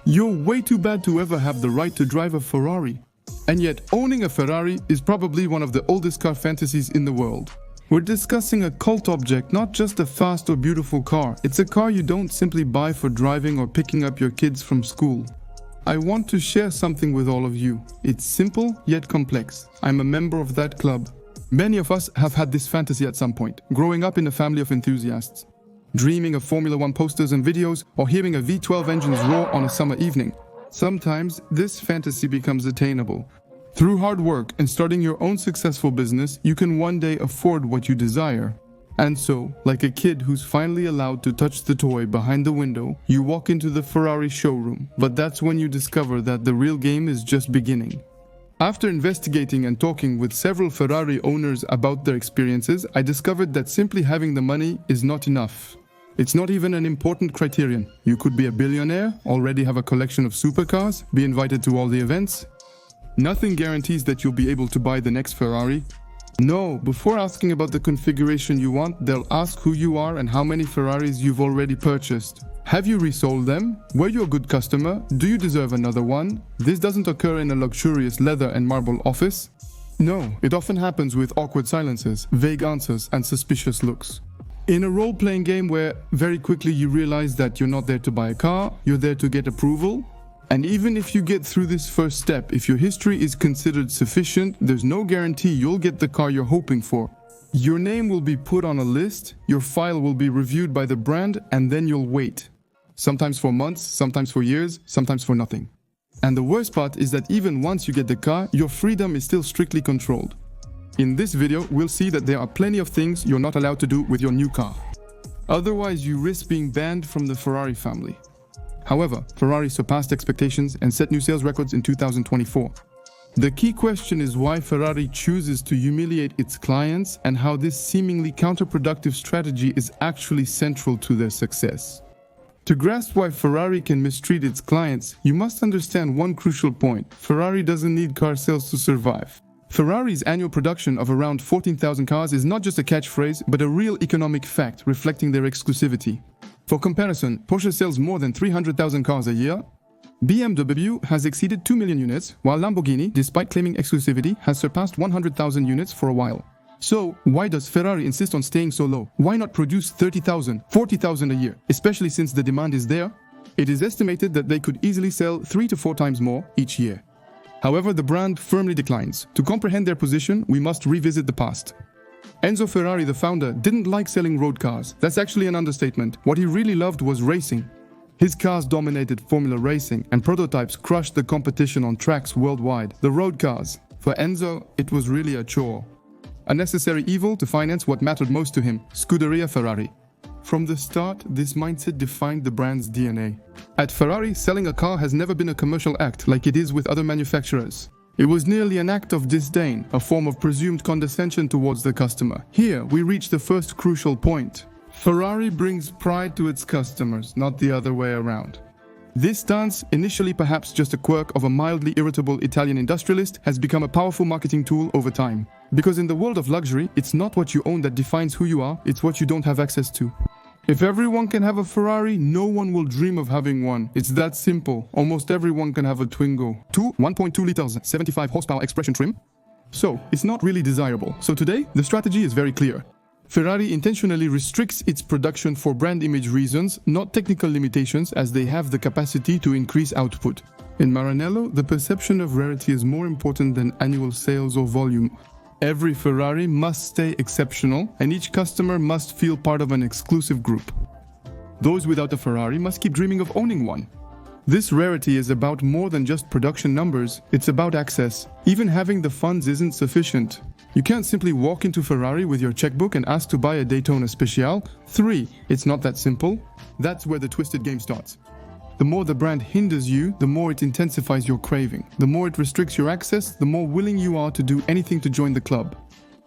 You're way too bad to ever have the right to drive a Ferrari. And yet, owning a Ferrari is probably one of the oldest car fantasies in the world. We're discussing a cult object, not just a fast or beautiful car. It's a car you don't simply buy for driving or picking up your kids from school. I want to share something with all of you. It's simple yet complex. I'm a member of that club. Many of us have had this fantasy at some point, growing up in a family of enthusiasts. Dreaming of Formula One posters and videos, or hearing a V12 engine's roar on a summer evening. Sometimes this fantasy becomes attainable. Through hard work and starting your own successful business, you can one day afford what you desire. And so, like a kid who's finally allowed to touch the toy behind the window, you walk into the Ferrari showroom, but that's when you discover that the real game is just beginning. After investigating and talking with several Ferrari owners about their experiences, I discovered that simply having the money is not enough. It's not even an important criterion. You could be a billionaire, already have a collection of supercars, be invited to all the events. Nothing guarantees that you'll be able to buy the next Ferrari. No, before asking about the configuration you want, they'll ask who you are and how many Ferraris you've already purchased. Have you resold them? Were you a good customer? Do you deserve another one? This doesn't occur in a luxurious leather and marble office. No, it often happens with awkward silences, vague answers, and suspicious looks. In a role-playing game where very quickly you realize that you're not there to buy a car, you're there to get approval. And even if you get through this first step, if your history is considered sufficient, there's no guarantee you'll get the car you're hoping for. Your name will be put on a list, your file will be reviewed by the brand, and then you'll wait. Sometimes for months, sometimes for years, sometimes for nothing. And the worst part is that even once you get the car, your freedom is still strictly controlled. In this video, we'll see that there are plenty of things you're not allowed to do with your new car. Otherwise, you risk being banned from the Ferrari family. However, Ferrari surpassed expectations and set new sales records in 2024. The key question is why Ferrari chooses to humiliate its clients and how this seemingly counterproductive strategy is actually central to their success. To grasp why Ferrari can mistreat its clients, you must understand one crucial point. Ferrari doesn't need car sales to survive. Ferrari's annual production of around 14,000 cars is not just a catchphrase, but a real economic fact reflecting their exclusivity. For comparison, Porsche sells more than 300,000 cars a year. BMW has exceeded 2 million units, while Lamborghini, despite claiming exclusivity, has surpassed 100,000 units for a while. So, why does Ferrari insist on staying so low? Why not produce 30,000, 40,000 a year, especially since the demand is there? It is estimated that they could easily sell 3 to 4 times more each year. However, the brand firmly declines. To comprehend their position, we must revisit the past. Enzo Ferrari, the founder, didn't like selling road cars. That's actually an understatement. What he really loved was racing. His cars dominated Formula racing, and prototypes crushed the competition on tracks worldwide. The road cars. For Enzo, it was really a chore. A necessary evil to finance what mattered most to him, Scuderia Ferrari. From the start, this mindset defined the brand's DNA. At Ferrari, selling a car has never been a commercial act like it is with other manufacturers. It was nearly an act of disdain, a form of presumed condescension towards the customer. Here, we reach the first crucial point. Ferrari brings pride to its customers, not the other way around. This stance, initially perhaps just a quirk of a mildly irritable Italian industrialist, has become a powerful marketing tool over time. Because in the world of luxury, it's not what you own that defines who you are, it's what you don't have access to. If everyone can have a Ferrari, no one will dream of having one. It's that simple. Almost everyone can have a Twingo. 1.2 liters, 75 horsepower expression trim. So, it's not really desirable. So today, the strategy is very clear. Ferrari intentionally restricts its production for brand image reasons, not technical limitations, as they have the capacity to increase output. In Maranello, the perception of rarity is more important than annual sales or volume. Every Ferrari must stay exceptional, and each customer must feel part of an exclusive group. Those without a Ferrari must keep dreaming of owning one. This rarity is about more than just production numbers, it's about access. Even having the funds isn't sufficient. You can't simply walk into Ferrari with your checkbook and ask to buy a Daytona Special. 3. It's not that simple. That's where the twisted game starts. The more the brand hinders you, the more it intensifies your craving. The more it restricts your access, the more willing you are to do anything to join the club,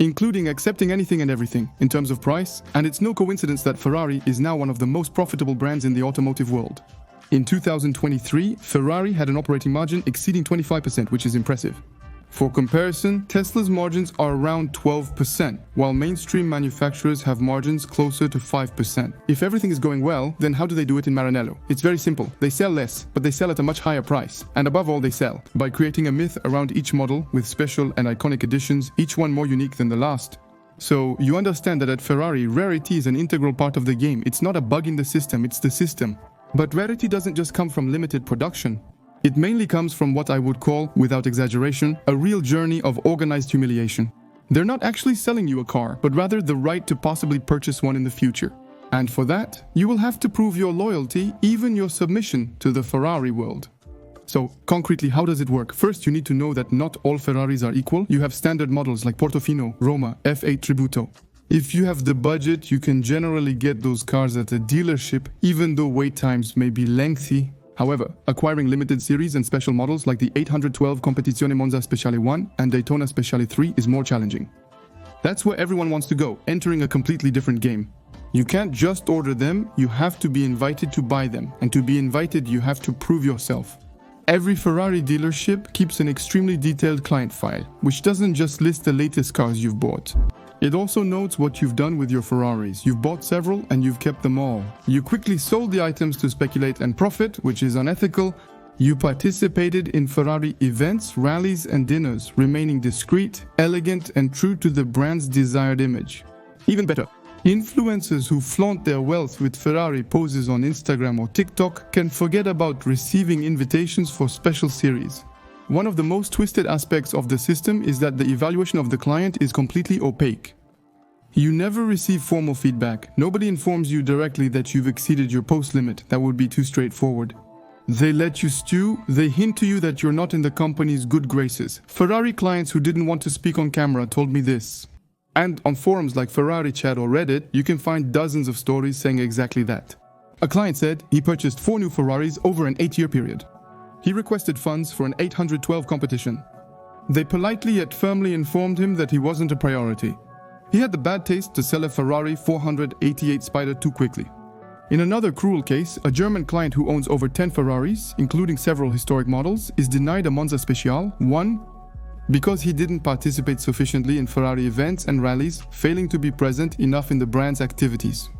including accepting anything and everything in terms of price. And it's no coincidence that Ferrari is now one of the most profitable brands in the automotive world. In 2023, Ferrari had an operating margin exceeding 25%, which is impressive. For comparison, Tesla's margins are around 12%, while mainstream manufacturers have margins closer to 5%. If everything is going well, then how do they do it in Maranello? It's very simple. They sell less, but they sell at a much higher price. And above all, they sell by creating a myth around each model with special and iconic editions, each one more unique than the last. So you understand that at Ferrari, rarity is an integral part of the game. It's not a bug in the system, it's the system. But rarity doesn't just come from limited production. It mainly comes from what I would call, without exaggeration, a real journey of organized humiliation. They're not actually selling you a car, but rather the right to possibly purchase one in the future. And for that, you will have to prove your loyalty, even your submission to the Ferrari world. So, concretely, how does it work? First, you need to know that not all Ferraris are equal. You have standard models like Portofino, Roma, F8 Tributo. If you have the budget, you can generally get those cars at a dealership, even though wait times may be lengthy. However, acquiring limited series and special models like the 812 Competizione Monza Speciale 1 and Daytona Speciale 3 is more challenging. That's where everyone wants to go, entering a completely different game. You can't just order them, you have to be invited to buy them, and to be invited you have to prove yourself. Every Ferrari dealership keeps an extremely detailed client file, which doesn't just list the latest cars you've bought. It also notes what you've done with your Ferraris. You've bought several and you've kept them all. You quickly sold the items to speculate and profit, which is unethical. You participated in Ferrari events, rallies and dinners, remaining discreet, elegant and true to the brand's desired image. Even better, influencers who flaunt their wealth with Ferrari poses on Instagram or TikTok can forget about receiving invitations for special series. One of the most twisted aspects of the system is that the evaluation of the client is completely opaque. You never receive formal feedback. Nobody informs you directly that you've exceeded your post limit. That would be too straightforward. They let you stew. They hint to you that you're not in the company's good graces. Ferrari clients who didn't want to speak on camera told me this. And on forums like Ferrari Chat or Reddit, you can find dozens of stories saying exactly that. A client said he purchased 4 new Ferraris over an 8-year period. He requested funds for an 812 competition. They politely yet firmly informed him that he wasn't a priority. He had the bad taste to sell a Ferrari 488 Spider too quickly. In another cruel case, a German client who owns over 10 Ferraris, including several historic models, is denied a Monza Speciale 1 because he didn't participate sufficiently in Ferrari events and rallies, failing to be present enough in the brand's activities.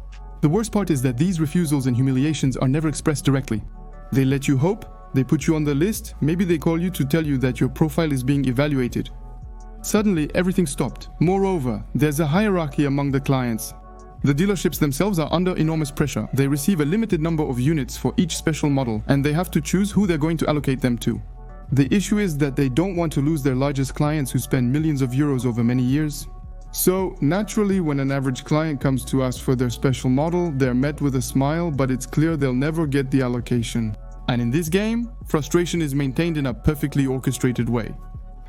The worst part is that these refusals and humiliations are never expressed directly. They let you hope. They put you on the list, maybe they call you to tell you that your profile is being evaluated. Suddenly, everything stopped. Moreover, there's a hierarchy among the clients. The dealerships themselves are under enormous pressure. They receive a limited number of units for each special model, and they have to choose who they're going to allocate them to. The issue is that they don't want to lose their largest clients who spend millions of euros over many years. So, naturally, when an average client comes to ask for their special model, they're met with a smile, but it's clear they'll never get the allocation. And in this game, frustration is maintained in a perfectly orchestrated way.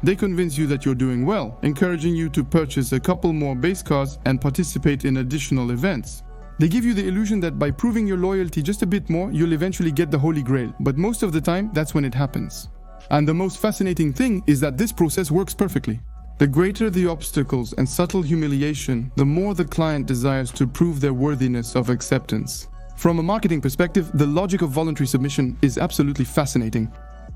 They convince you that you're doing well, encouraging you to purchase a couple more base cars and participate in additional events. They give you the illusion that by proving your loyalty just a bit more, you'll eventually get the Holy Grail, but most of the time, that's when it happens. And the most fascinating thing is that this process works perfectly. The greater the obstacles and subtle humiliation, the more the client desires to prove their worthiness of acceptance. From a marketing perspective, the logic of voluntary submission is absolutely fascinating.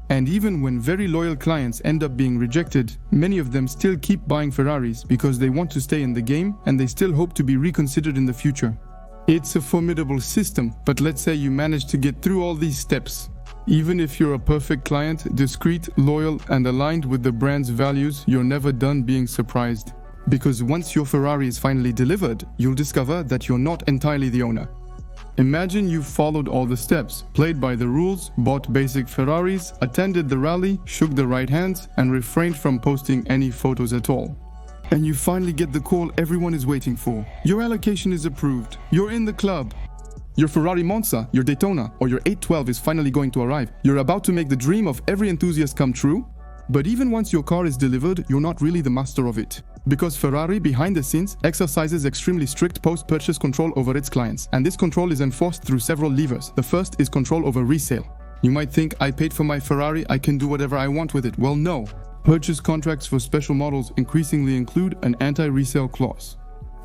And even when very loyal clients end up being rejected, many of them still keep buying Ferraris because they want to stay in the game and they still hope to be reconsidered in the future. It's a formidable system, but let's say you manage to get through all these steps. Even if you're a perfect client, discreet, loyal, and aligned with the brand's values, you're never done being surprised. Because once your Ferrari is finally delivered, you'll discover that you're not entirely the owner. Imagine you've followed all the steps, played by the rules, bought basic Ferraris, attended the rally, shook the right hands, and refrained from posting any photos at all. And you finally get the call everyone is waiting for. Your allocation is approved. You're in the club. Your Ferrari Monza, your Daytona, or your 812 is finally going to arrive. You're about to make the dream of every enthusiast come true. But even once your car is delivered, you're not really the master of it. Because Ferrari, behind the scenes, exercises extremely strict post-purchase control over its clients. And this control is enforced through several levers. The first is control over resale. You might think, I paid for my Ferrari, I can do whatever I want with it. Well, no. Purchase contracts for special models increasingly include an anti-resale clause.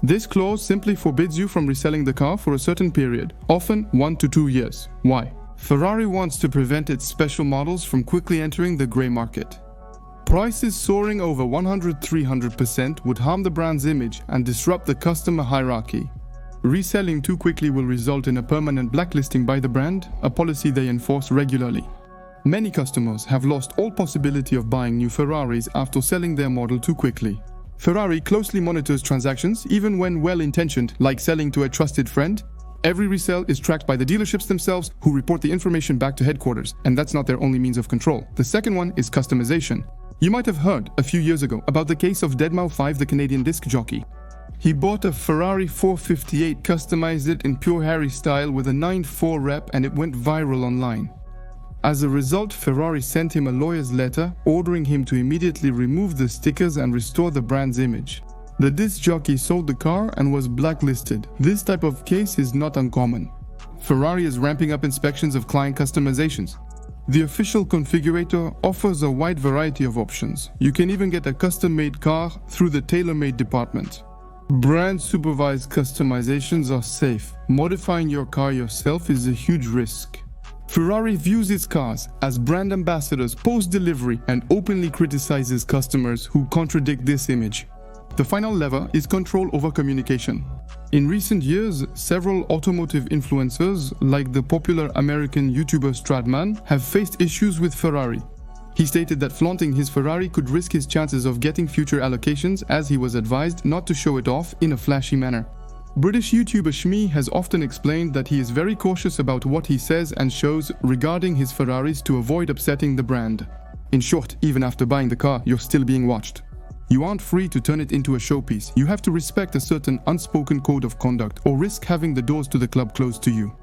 This clause simply forbids you from reselling the car for a certain period, often 1 to 2 years. Why? Ferrari wants to prevent its special models from quickly entering the grey market. Prices soaring over 100–300% would harm the brand's image and disrupt the customer hierarchy. Reselling too quickly will result in a permanent blacklisting by the brand, a policy they enforce regularly. Many customers have lost all possibility of buying new Ferraris after selling their model too quickly. Ferrari closely monitors transactions, even when well-intentioned, like selling to a trusted friend. Every resale is tracked by the dealerships themselves, who report the information back to headquarters, and that's not their only means of control. The second one is customization. You might have heard a few years ago about the case of deadmau5, the Canadian disc jockey. He bought a Ferrari 458, customized it in pure Harry style with a 9.4 rep, and it went viral online. As a result, Ferrari sent him a lawyer's letter ordering him to immediately remove the stickers and restore the brand's image. The disc jockey sold the car and was blacklisted. This type of case is not uncommon. Ferrari is ramping up inspections of client customizations. The official configurator offers a wide variety of options. You can even get a custom-made car through the tailor-made department. Brand-supervised customizations are safe. Modifying your car yourself is a huge risk. Ferrari views its cars as brand ambassadors post-delivery and openly criticizes customers who contradict this image. The final lever is control over communication. In recent years, several automotive influencers, like the popular American YouTuber Stradman, have faced issues with Ferrari. He stated that flaunting his Ferrari could risk his chances of getting future allocations, as he was advised not to show it off in a flashy manner. British YouTuber Shmee has often explained that he is very cautious about what he says and shows regarding his Ferraris to avoid upsetting the brand. In short, even after buying the car, you're still being watched. You aren't free to turn it into a showpiece. You have to respect a certain unspoken code of conduct or risk having the doors to the club closed to you.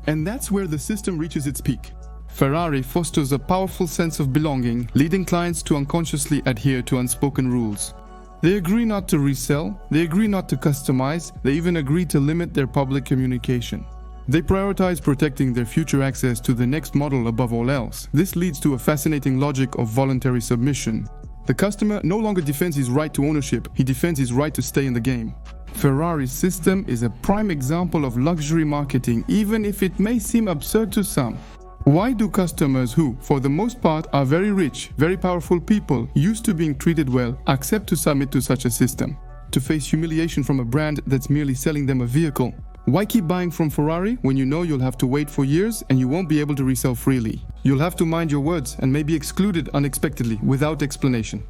And that's where the system reaches its peak. Ferrari fosters a powerful sense of belonging, leading clients to unconsciously adhere to unspoken rules. They agree not to resell, they agree not to customize, they even agree to limit their public communication. They prioritize protecting their future access to the next model above all else. This leads to a fascinating logic of voluntary submission. The customer no longer defends his right to ownership, he defends his right to stay in the game. Ferrari's system is a prime example of luxury marketing, even if it may seem absurd to some. Why do customers who, for the most part, are very rich, very powerful people, used to being treated well, accept to submit to such a system? To face humiliation from a brand that's merely selling them a vehicle? Why keep buying from Ferrari when you know you'll have to wait for years and you won't be able to resell freely? You'll have to mind your words and may be excluded unexpectedly without explanation.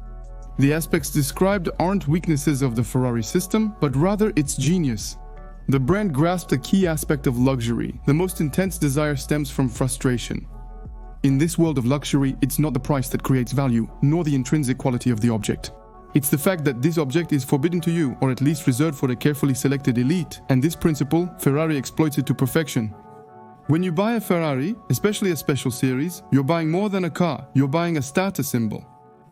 The aspects described aren't weaknesses of the Ferrari system, but rather its genius. The brand grasped a key aspect of luxury. The most intense desire stems from frustration. In this world of luxury, it's not the price that creates value, nor the intrinsic quality of the object. It's the fact that this object is forbidden to you, or at least reserved for the carefully selected elite, and this principle, Ferrari exploits it to perfection. When you buy a Ferrari, especially a special series, you're buying more than a car, you're buying a status symbol.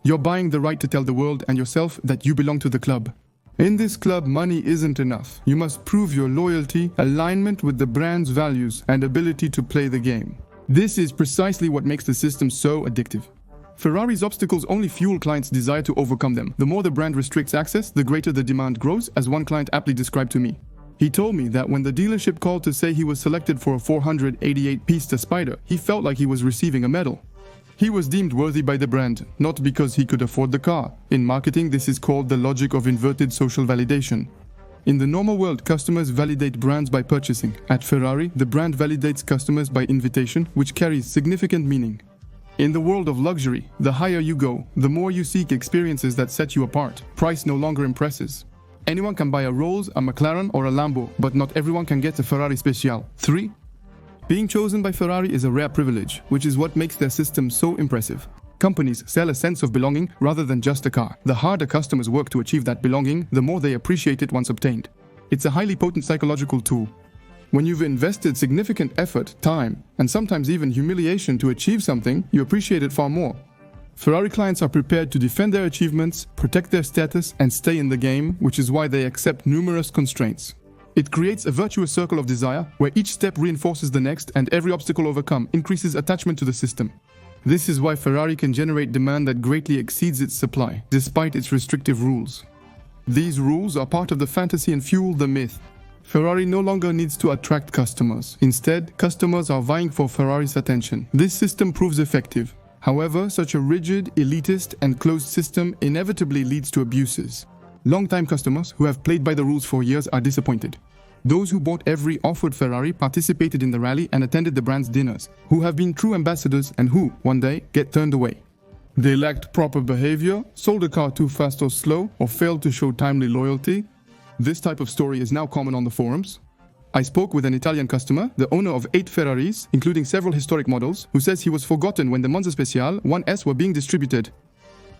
You're buying the right to tell the world and yourself that you belong to the club. In this club, money isn't enough. You must prove your loyalty, alignment with the brand's values, and ability to play the game. This is precisely what makes the system so addictive. Ferrari's obstacles only fuel clients' desire to overcome them. The more the brand restricts access, the greater the demand grows, as one client aptly described to me. He told me that when the dealership called to say he was selected for a 488 Pista Spider, he felt like he was receiving a medal. He was deemed worthy by the brand, not because he could afford the car. In marketing, this is called the logic of inverted social validation. In the normal world, customers validate brands by purchasing. At Ferrari, the brand validates customers by invitation, which carries significant meaning. In the world of luxury, the higher you go, the more you seek experiences that set you apart. Price no longer impresses. Anyone can buy a Rolls, a McLaren, or a Lambo, but not everyone can get a Ferrari Special. 3. Being chosen by Ferrari is a rare privilege, which is what makes their system so impressive. Companies sell a sense of belonging rather than just a car. The harder customers work to achieve that belonging, the more they appreciate it once obtained. It's a highly potent psychological tool. When you've invested significant effort, time, and sometimes even humiliation to achieve something, you appreciate it far more. Ferrari clients are prepared to defend their achievements, protect their status, and stay in the game, which is why they accept numerous constraints. It creates a virtuous circle of desire, where each step reinforces the next and every obstacle overcome increases attachment to the system. This is why Ferrari can generate demand that greatly exceeds its supply, despite its restrictive rules. These rules are part of the fantasy and fuel the myth. Ferrari no longer needs to attract customers. Instead, customers are vying for Ferrari's attention. This system proves effective. However, such a rigid, elitist, and closed system inevitably leads to abuses. Long-time customers who have played by the rules for years are disappointed. Those who bought every offered Ferrari, participated in the rally, and attended the brand's dinners, who have been true ambassadors and who, one day, get turned away. They lacked proper behavior, sold a car too fast or slow, or failed to show timely loyalty. This type of story is now common on the forums. I spoke with an Italian customer, the owner of 8 Ferraris, including several historic models, who says he was forgotten when the Monza Speciale 1S were being distributed.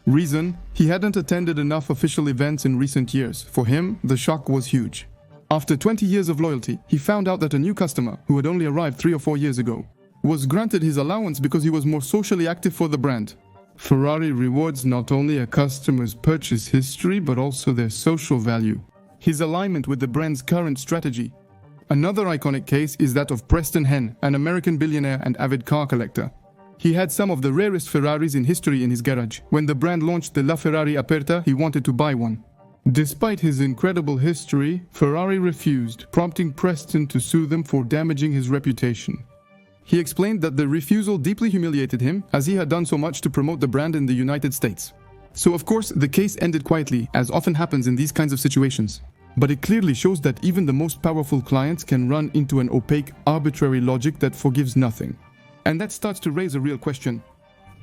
Reason: he hadn't attended enough official events in recent years. For him, the shock was huge. After 20 years of loyalty, he found out that a new customer, who had only arrived 3 or 4 years ago, was granted his allowance because he was more socially active for the brand. Ferrari rewards not only a customer's purchase history, but also their social value, his alignment with the brand's current strategy. Another iconic case is that of Preston Hen, an American billionaire and avid car collector. He had some of the rarest Ferraris in history in his garage. When the brand launched the La Ferrari Aperta, he wanted to buy one. Despite his incredible history, Ferrari refused, prompting Preston to sue them for damaging his reputation. He explained that the refusal deeply humiliated him, as he had done so much to promote the brand in the United States. So of course, the case ended quietly, as often happens in these kinds of situations. But it clearly shows that even the most powerful clients can run into an opaque, arbitrary logic that forgives nothing. And that starts to raise a real question.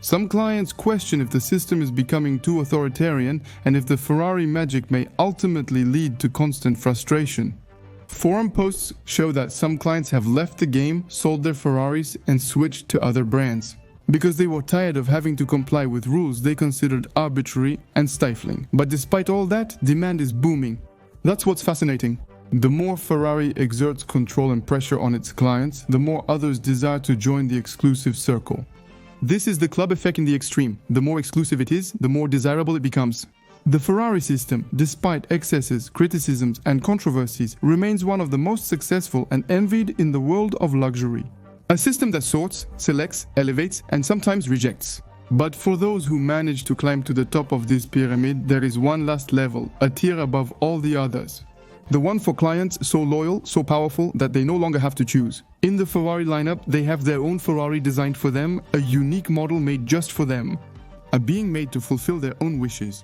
Some clients question if the system is becoming too authoritarian and if the Ferrari magic may ultimately lead to constant frustration. Forum posts show that some clients have left the game, sold their Ferraris, and switched to other brands, because they were tired of having to comply with rules they considered arbitrary and stifling. But despite all that, demand is booming. That's what's fascinating. The more Ferrari exerts control and pressure on its clients, the more others desire to join the exclusive circle. This is the club effect in the extreme. The more exclusive it is, the more desirable it becomes. The Ferrari system, despite excesses, criticisms, and controversies, remains one of the most successful and envied in the world of luxury. A system that sorts, selects, elevates, and sometimes rejects. But for those who manage to climb to the top of this pyramid, there is one last level, a tier above all the others. The one for clients so loyal, so powerful, that they no longer have to choose. In the Ferrari lineup, they have their own Ferrari designed for them, a unique model made just for them. A being made to fulfill their own wishes.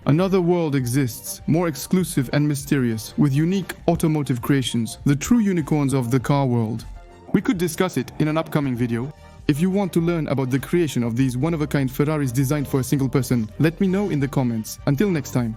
Another world exists, more exclusive and mysterious, with unique automotive creations, the true unicorns of the car world. We could discuss it in an upcoming video. If you want to learn about the creation of these one-of-a-kind Ferraris designed for a single person, let me know in the comments. Until next time.